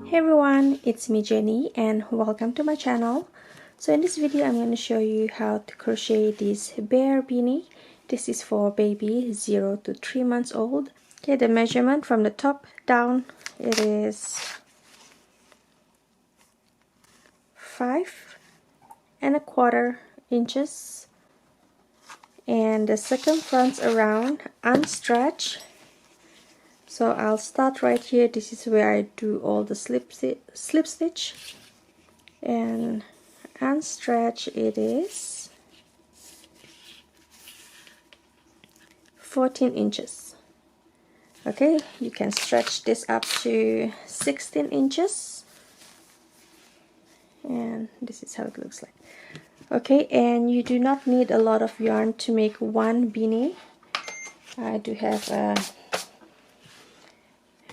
Hey everyone, it's me Jenny and welcome to my channel. So in this video I'm going to show you how to crochet this bear beanie. This is for baby 0 to 3 months old. Okay, the measurement from the top down, it is 5¼ inches, and the circumference around unstretched. So I'll start right here. This is where I do all the slip stitch, and unstretched it is 14 inches. Okay, you can stretch this up to 16 inches, and this is how it looks like. Okay, and you do not need a lot of yarn to make one beanie. I do have a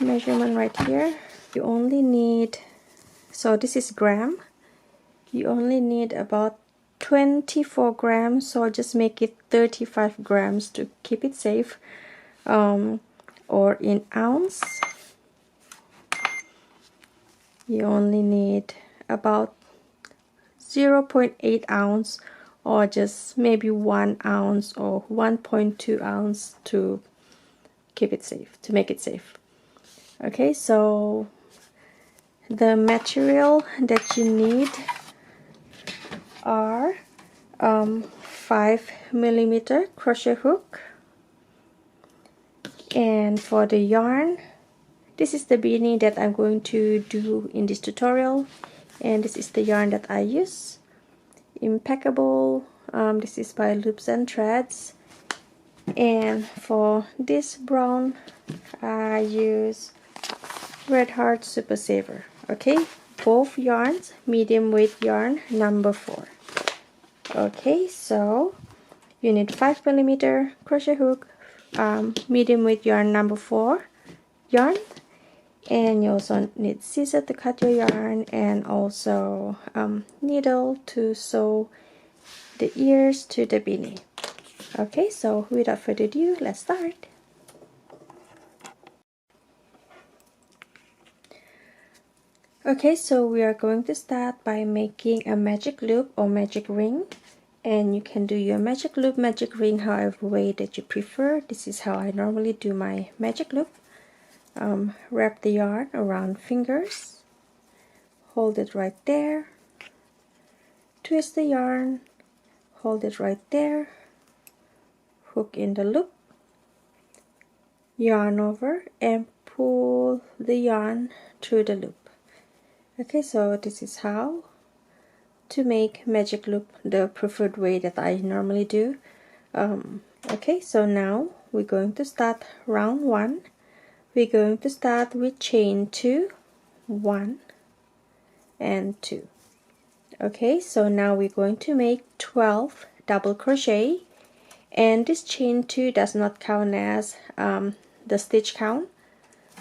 measurement right here. You only need, so this is gram, you only need about 24 grams, so I'll just make it 35 grams to keep it safe. Or in ounce, you only need about 0.8 ounce, or just maybe 1 ounce or 1.2 ounce to keep it safe, to make it safe. Okay, so the material that you need are 5mm crochet hook, and for the yarn, this is the beanie that I'm going to do in this tutorial, and this is the yarn that I use, Impeccable. This is by Loops and Threads, and for this brown I use Red Heart Super Saver. Okay, both yarns medium weight yarn number 4. Okay, so you need 5mm crochet hook, medium weight yarn number 4 yarn, and you also need scissors to cut your yarn, and also needle to sew the ears to the beanie. Okay, so without further ado, let's start. Okay, so we are going to start by making a magic loop or magic ring, and you can do your magic loop, magic ring however way that you prefer. This is how I normally do my magic loop. Wrap the yarn around fingers, hold it right there, twist the yarn, hold it right there, hook in the loop, yarn over, and pull the yarn through the loop. Okay, so this is how to make magic loop, the preferred way that I normally do. Okay, so now we're going to start round 1. We're going to start with chain 2, 1 and 2. Okay, so now we're going to make 12 double crochet, and this chain 2 does not count as the stitch count.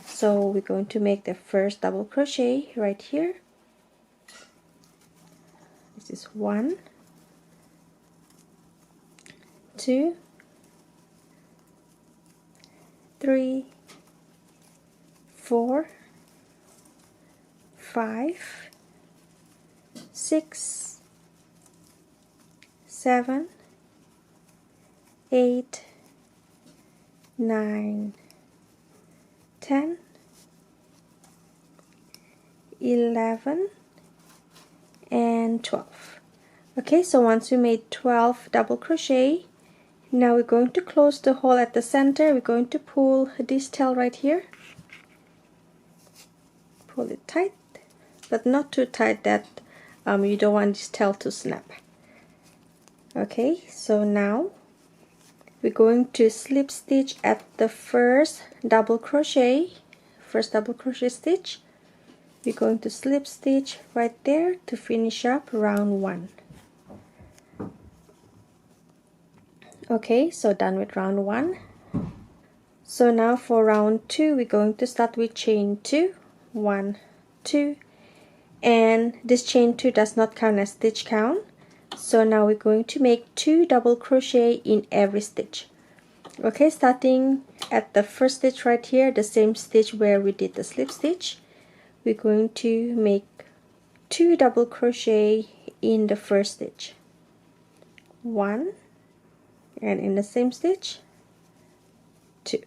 So we're going to make the first double crochet right here. This is 1, 2, 3, 4, 5, 6, 7, 8, 9, 10, 11, and 12. Okay, so once we made 12 double crochet, now we're going to close the hole at the center. We're going to pull this tail right here. Pull it tight, but not too tight that you don't want this tail to snap. Okay, so now we're going to slip stitch at the first double crochet stitch. We're going to slip stitch right there to finish up round 1. Okay, so done with round 1. So now for round 2, we're going to start with chain 2, 1, 2, and this chain 2 does not count as stitch count. So now we're going to make 2 double crochet in every stitch. Okay, starting at the first stitch right here, the same stitch where we did the slip stitch, we're going to make 2 double crochet in the first stitch, 1, and in the same stitch 2.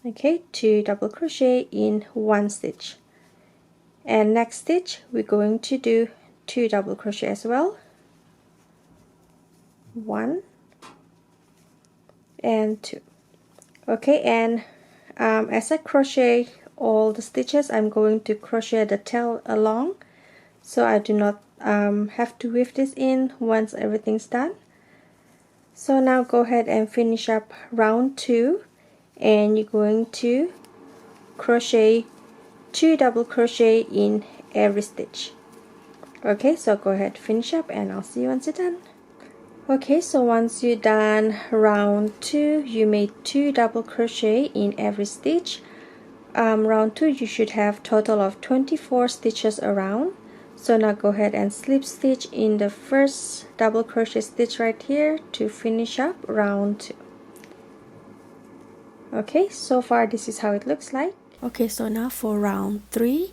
Okay, 2 double crochet in one stitch, and next stitch we're going to do 2 double crochet as well, 1 and 2. Okay, and as I crochet all the stitches, I'm going to crochet the tail along, so I do not have to weave this in once everything's done. So now go ahead and finish up round 2, and you're going to crochet 2 double crochet in every stitch. Okay, so go ahead, finish up, and I'll see you once you're done. Okay, so once you're done round 2, you made 2 double crochet in every stitch. Round 2 you should have total of 24 stitches around. So now go ahead and slip stitch in the first double crochet stitch right here to finish up round 2. Okay, so far this is how it looks like. Okay, so now for round 3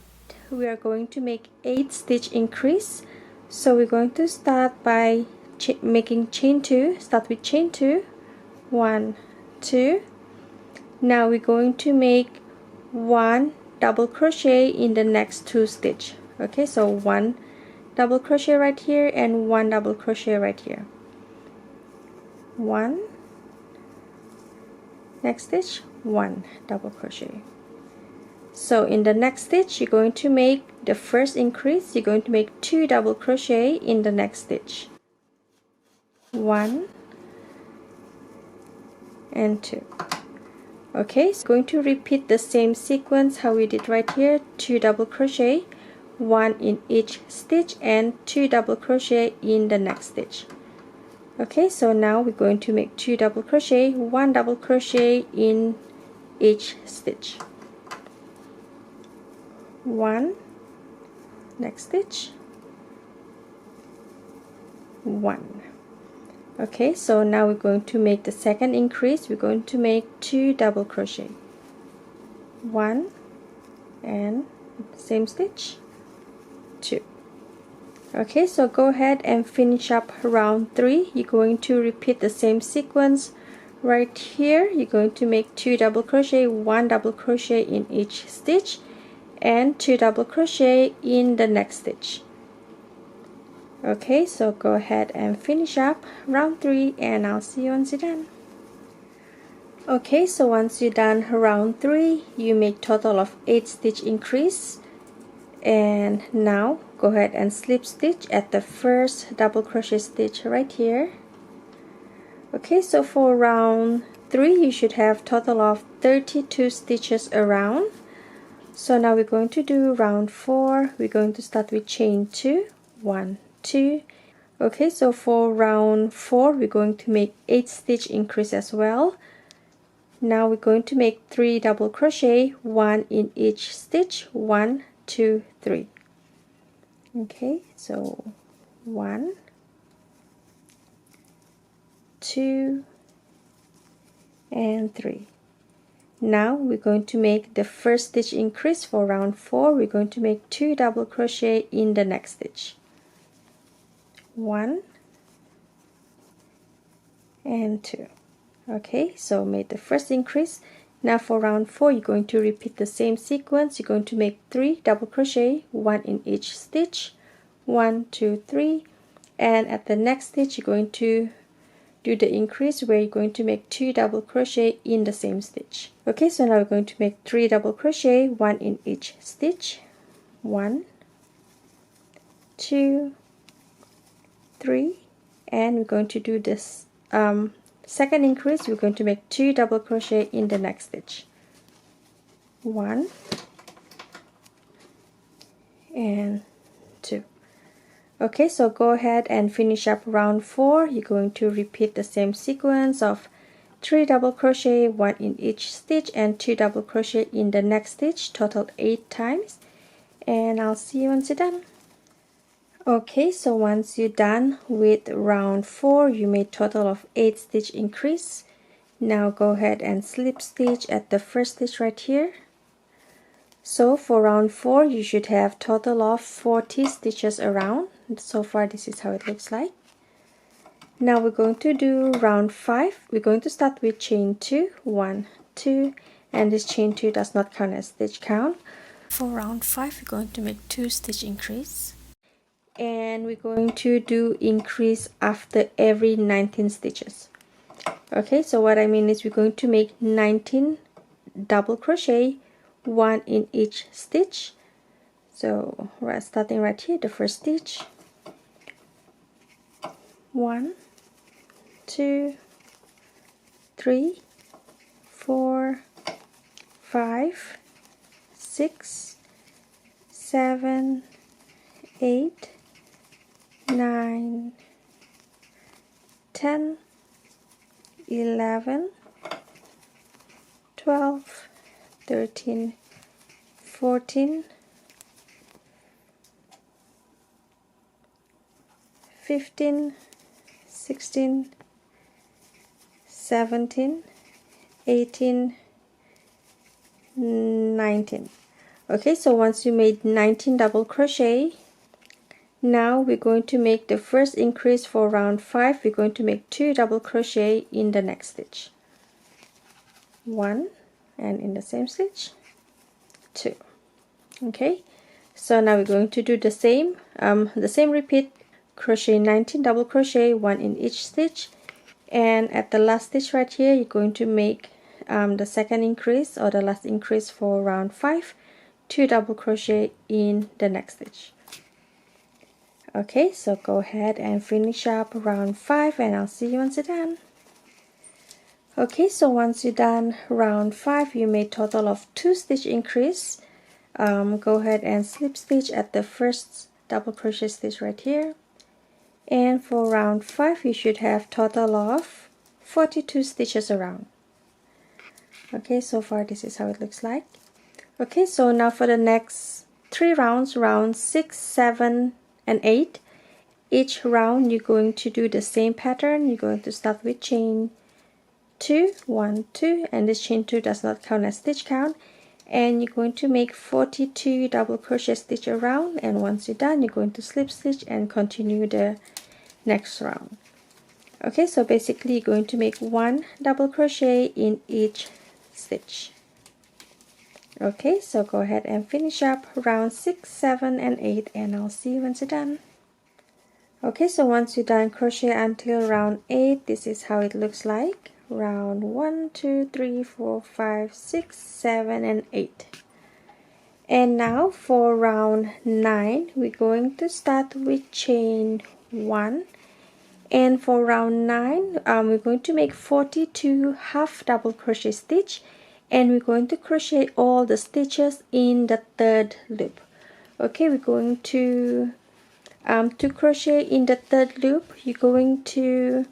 we are going to make 8 stitch increase. So we're going to start by making chain 2. Start with chain 2, 1, 2. Now we're going to make 1 double crochet in the next 2 stitch. Okay, so 1 double crochet right here and 1 double crochet right here. 1, next stitch 1 double crochet. So in the next stitch you're going to make the first increase, you're going to make 2 double crochet in the next stitch, 1 and 2. Okay, so going to repeat the same sequence how we did right here, 2 double crochet, 1 in each stitch and 2 double crochet in the next stitch. Okay, so now we're going to make 2 double crochet, 1 double crochet in each stitch, 1, next stitch, 1. Okay, so now we're going to make the second increase. We're going to make 2 double crochet, 1 and same stitch, 2. Okay, so go ahead and finish up round 3. You're going to repeat the same sequence right here. You're going to make 2 double crochet, 1 double crochet in each stitch and 2 double crochet in the next stitch. Okay, so go ahead and finish up round 3, and I'll see you once you're done. Okay, so once you're done round 3, you make total of 8 stitch increase, and now go ahead and slip stitch at the first double crochet stitch right here. Okay, so for round 3 you should have total of 32 stitches around. So now we're going to do round 4. We're going to start with chain 2, 1, 2. Okay, so for round 4 we're going to make 8 stitch increase as well. Now we're going to make 3 double crochet, 1 in each stitch, 1, 2, 3. Okay, so 1, 2 and 3. Now we're going to make the first stitch increase for round 4. We're going to make 2 double crochet in the next stitch, 1 and 2. Okay, so made the first increase. Now for round 4 you're going to repeat the same sequence. You're going to make 3 double crochet, 1 in each stitch, 1, 2, 3, and at the next stitch you're going to do the increase where you're going to make 2 double crochet in the same stitch. Okay, so now we're going to make 3 double crochet, 1 in each stitch, 1, 2, 3, and we're going to do this second increase. We're going to make 2 double crochet in the next stitch, 1 and 2. Okay, so go ahead and finish up round 4. You're going to repeat the same sequence of 3 double crochet, 1 in each stitch and 2 double crochet in the next stitch, total 8 times, and I'll see you once you're done. Okay, so once you're done with round 4, you made total of 8 stitch increase. Now go ahead and slip stitch at the first stitch right here. So for round 4 you should have total of 40 stitches around. So far this is how it looks like. Now we're going to do round 5. We're going to start with chain 2, 1, 2, and this chain 2 does not count as stitch count. For round 5 we're going to make 2 stitch increase, and we're going to do increase after every 19 stitches. Okay, so what I mean is we're going to make 19 double crochet, 1 in each stitch. So we're starting right here, the first stitch, 1, 2, 3, 4, 5, 6, 7, 8, 9, 10, 11, 12, 13, 14, 15, 16, 17, 18, 19. Okay, so once you made 19 double crochet, now we're going to make the first increase for round 5. We're going to make 2 double crochet in the next stitch, 1, and in the same stitch 2. Okay, so now we're going to do the same repeat, crochet 19 double crochet, 1 in each stitch, and at the last stitch right here you're going to make the second increase, or the last increase for round 5, 2 double crochet in the next stitch. Okay, so go ahead and finish up round 5, and I'll see you once you're done. Okay, so once you're done round 5, you made total of 2 stitch increase. Go ahead and slip stitch at the first double crochet stitch right here, and for round 5 you should have total of 42 stitches around. Okay, so far this is how it looks like. Okay, so now for the next 3 rounds, round 6, 7, and 8, each round you're going to do the same pattern. You're going to start with chain 2, 1, 2, and this chain 2 does not count as stitch count, and you're going to make 42 double crochet stitch around, and once you're done you're going to slip stitch and continue the next round. Okay, so basically you're going to make 1 double crochet in each stitch. Okay, so go ahead and finish up round 6, 7, and 8, and I'll see you once you're done. Okay, so once you're done crochet until round 8, this is how it looks like. Round 1, 2, 3, 4, 5, 6, 7, and 8. And now for round 9, we're going to start with chain 1. And for round 9, we're going to make 42 half double crochet stitch, and we're going to crochet all the stitches in the third loop. Okay, we're going to crochet in the third loop, you're going to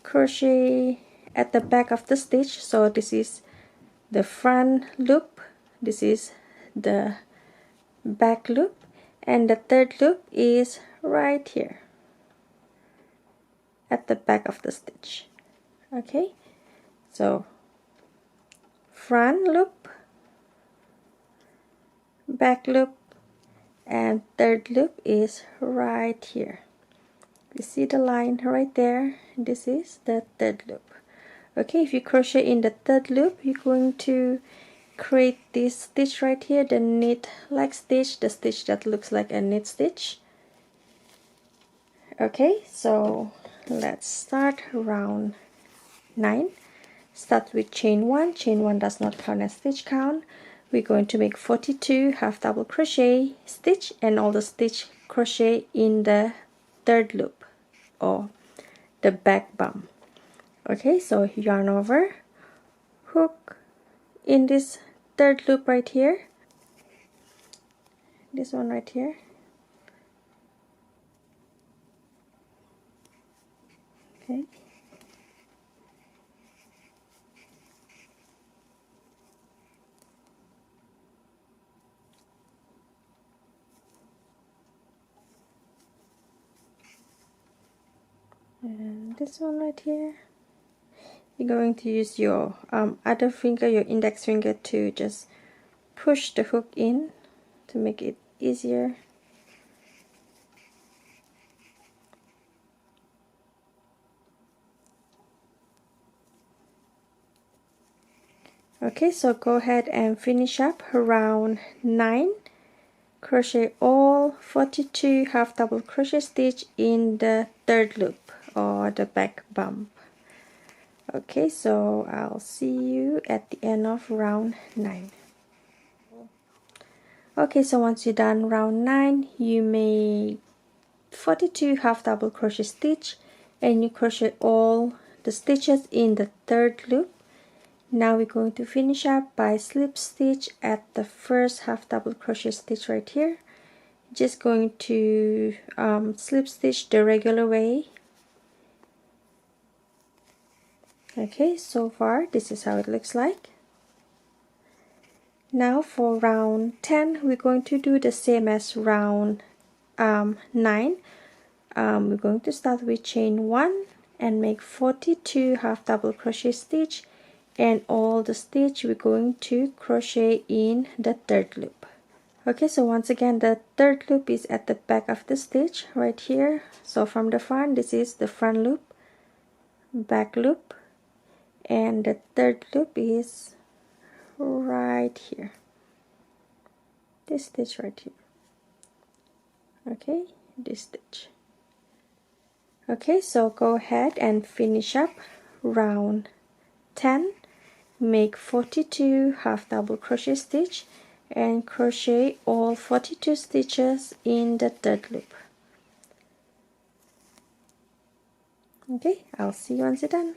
crochet at the back of the stitch. So this is the front loop, this is the back loop, and the third loop is right here at the back of the stitch. Okay, so front loop, back loop, and third loop is right here. You see the line right there? This is the third loop. Okay, if you crochet in the third loop, you're going to create this stitch right here, the knit like stitch, the stitch that looks like a knit stitch. Okay, so let's start round 9. Start with chain 1. Chain 1 does not count as stitch count. We're going to make 42 half double crochet stitch and all the stitch crochet in the third loop, or the back bum. Okay, so yarn over, hook in this third loop right here, this one right here. Okay, and this one right here. You're going to use your other finger, your index finger, to just push the hook in to make it easier. Okay, so go ahead and finish up round 9. Crochet all 42 half double crochet stitch in the third loop or the back bump. Okay, so I'll see you at the end of round 9. Okay, so once you're done round 9, you make 42 half double crochet stitch and you crochet all the stitches in the third loop. Now we're going to finish up by slip stitch at the first half double crochet stitch right here. Just going to slip stitch the regular way. Okay, so far this is how it looks like. Now for round 10, we're going to do the same as round 9. We're going to start with chain 1 and make 42 half double crochet stitch, and all the stitch we're going to crochet in the third loop. Okay, so once again the third loop is at the back of the stitch right here. So from the front, this is the front loop, back loop, and the third loop is right here, this stitch right here. Okay, this stitch. Okay, so go ahead and finish up round 10. Make 42 half double crochet stitch and crochet all 42 stitches in the third loop. Okay, I'll see you once you're done.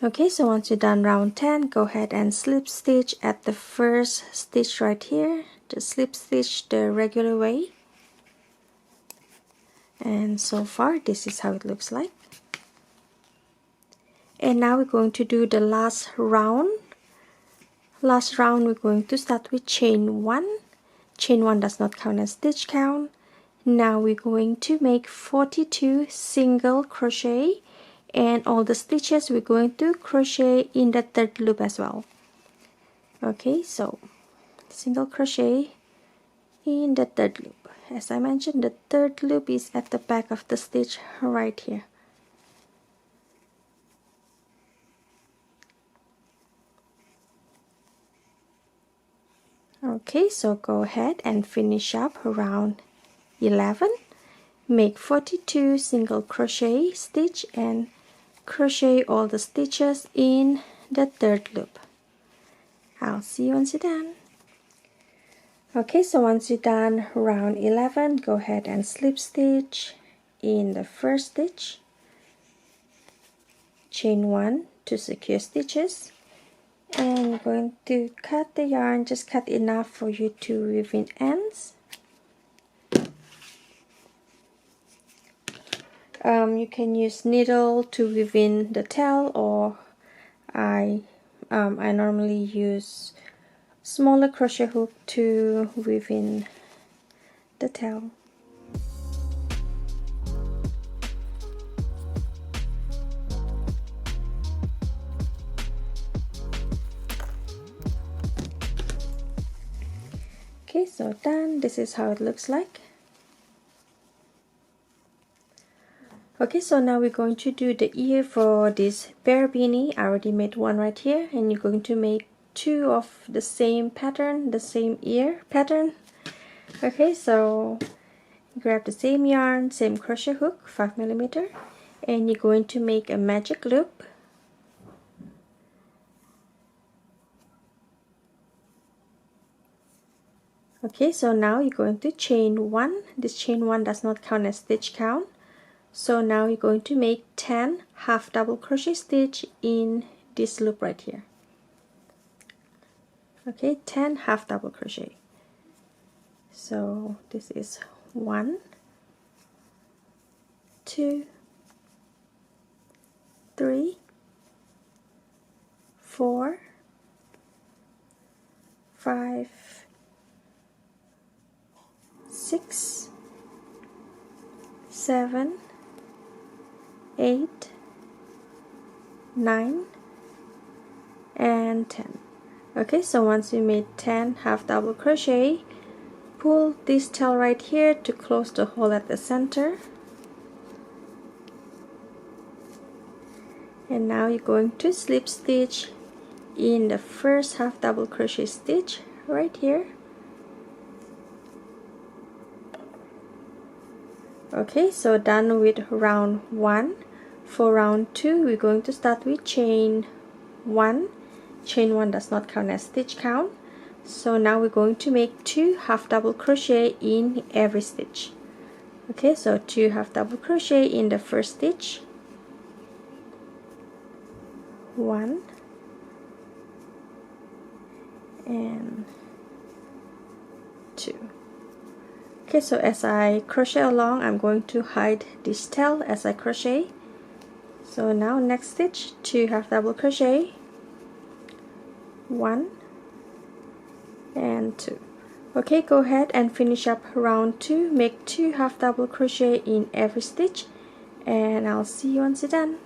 Okay, so once you're done round 10, go ahead and slip stitch at the first stitch right here. Just slip stitch the regular way. And so far, this is how it looks like. And now we're going to do the last round. Last round, we're going to start with chain 1. Chain 1 does not count as stitch count. Now we're going to make 42 single crochet, and all the stitches we're going to crochet in the third loop as well. Okay, so single crochet in the third loop. As I mentioned, the third loop is at the back of the stitch right here. Okay, so go ahead and finish up around 11. Make 42 single crochet stitch and crochet all the stitches in the third loop. I'll see you once you're done. Okay, so once you're done round 11, go ahead and slip stitch in the first stitch, chain 1 to secure stitches, and you're going to cut the yarn, just cut enough for you to weave in ends. You can use needle to weave in the tail, or I normally use smaller crochet hook to weave in the tail. Okay, so done. This is how it looks like. Okay, so now we're going to do the ear for this bear beanie. I already made one right here, and you're going to make 2 of the same pattern, the same ear pattern. Okay, so grab the same yarn, same crochet hook, 5mm, and you're going to make a magic loop. Okay, so now you're going to chain 1. This chain 1 does not count as stitch count. So now you're going to make 10 half double crochet stitch in this loop right here. Okay, 10 half double crochet. So this is 1, 2, 3, 4, 5, 6, 7, 8, 9, and 10. Okay, so once you made 10 half double crochet, pull this tail right here to close the hole at the center. And now you're going to slip stitch in the first half double crochet stitch right here. Okay, so done with round 1. For round 2, we're going to start with chain 1. Chain 1 does not count as stitch count. So now we're going to make 2 half double crochet in every stitch. Okay, so 2 half double crochet in the first stitch. 1 and 2. Okay, so as I crochet along, I'm going to hide this tail as I crochet. So now next stitch, 2 half double crochet, 1 and 2. Okay, go ahead and finish up round 2. Make 2 half double crochet in every stitch, and I'll see you once you're done.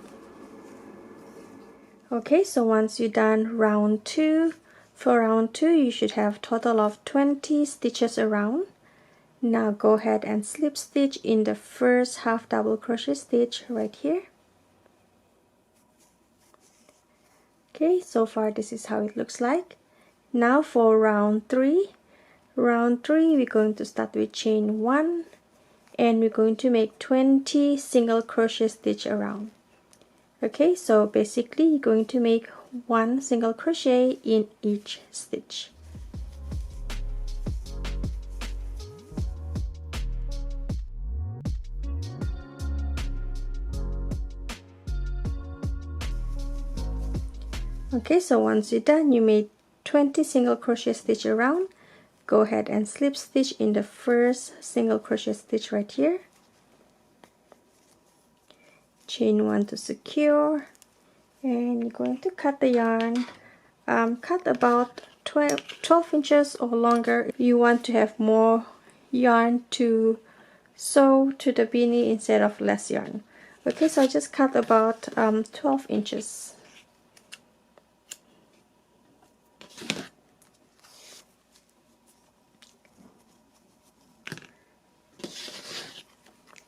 Okay, so once you're done round 2, for round 2 you should have total of 20 stitches around. Now go ahead and slip stitch in the first half double crochet stitch right here. Okay, so far this is how it looks like. Now for round 3. Round 3 we're going to start with chain 1 and we're going to make 20 single crochet stitch around. Okay, so basically you're going to make 1 single crochet in each stitch. Okay, so once you're done, you made 20 single crochet stitch around. Go ahead and slip stitch in the first single crochet stitch right here. Chain 1 to secure, and you're going to cut the yarn. Cut about 12 inches or longer if you want to have more yarn to sew to the beanie instead of less yarn. Okay, so I just cut about 12 inches.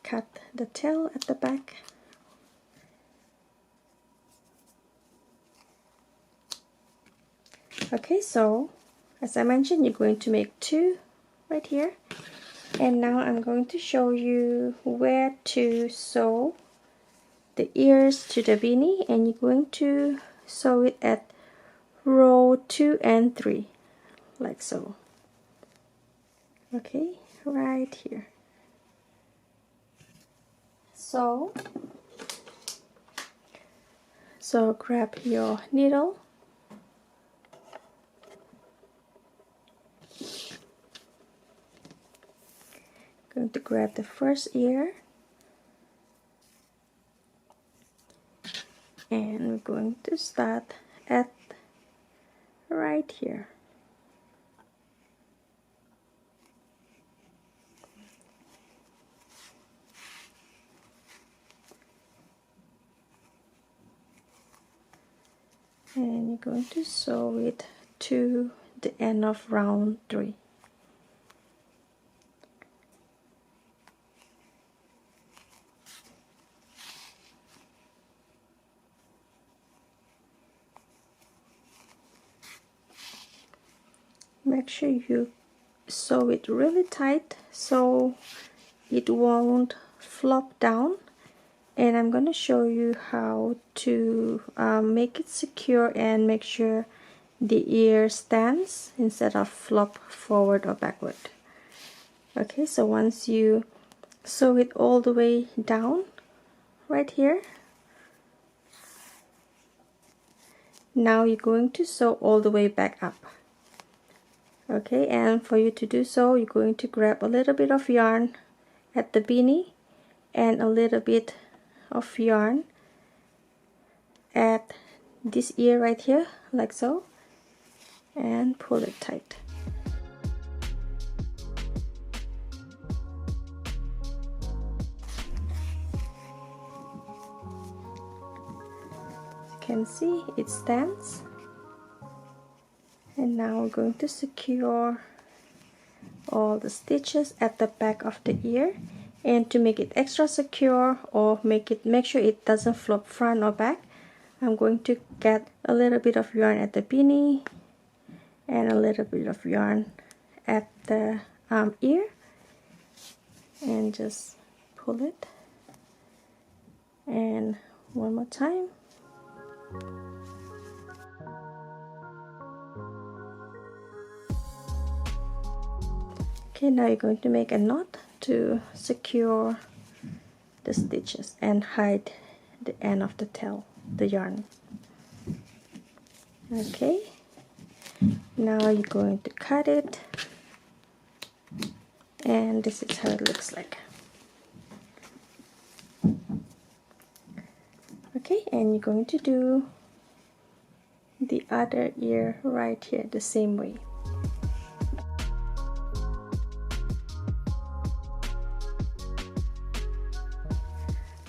Cut the tail at the back. Okay, so as I mentioned, you're going to make 2 right here, and now I'm going to show you where to sew the ears to the beanie, and you're going to sew it at row 2 and 3 like so. Okay, right here. So grab your needle, going to grab the first ear, and we're going to start at right here. And you're going to sew it to the end of round 3. Make sure you sew it really tight so it won't flop down, and I'm going to show you how to make it secure and make sure the ear stands instead of flop forward or backward. Okay, so once you sew it all the way down right here, now you're going to sew all the way back up. Okay, and for you to do so, you're going to grab a little bit of yarn at the beanie and a little bit of yarn at this ear right here like so, and pull it tight. As you can see, it stands, Now we're going to secure all the stitches at the back of the ear, and to make it extra secure or make sure it doesn't flop front or back, I'm going to get a little bit of yarn at the beanie and a little bit of yarn at the ear, and just pull it, and one more time. Okay, now you're going to make a knot to secure the stitches and hide the end of the tail, the yarn. Okay, now you're going to cut it, and this is how it looks like. Okay, and you're going to do the other ear right here the same way.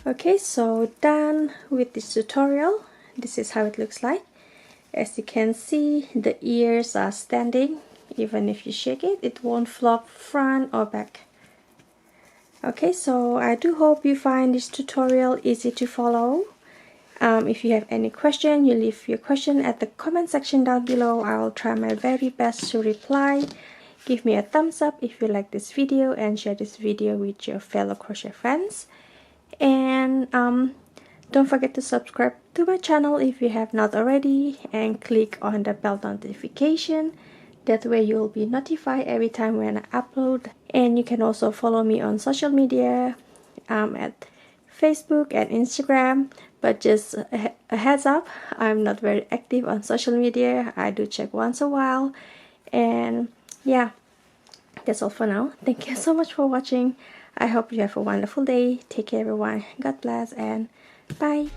Okay, so done with this tutorial. This is how it looks like. As you can see, the ears are standing. Even if you shake it, it won't flop front or back. Okay, so I do hope you find this tutorial easy to follow. If you have any question, you leave your question at the comment section down below. I will try my very best to reply. Give me a thumbs up if you like this video, and share this video with your fellow crochet friends. And don't forget to subscribe to my channel if you have not already, and click on the bell notification. That way you'll be notified every time when I upload. And you can also follow me on social media at Facebook and Instagram. But just a heads up, I'm not very active on social media. I do check once a while. And yeah, that's all for now. Thank you so much for watching. I hope you have a wonderful day. Take care everyone. God bless and bye.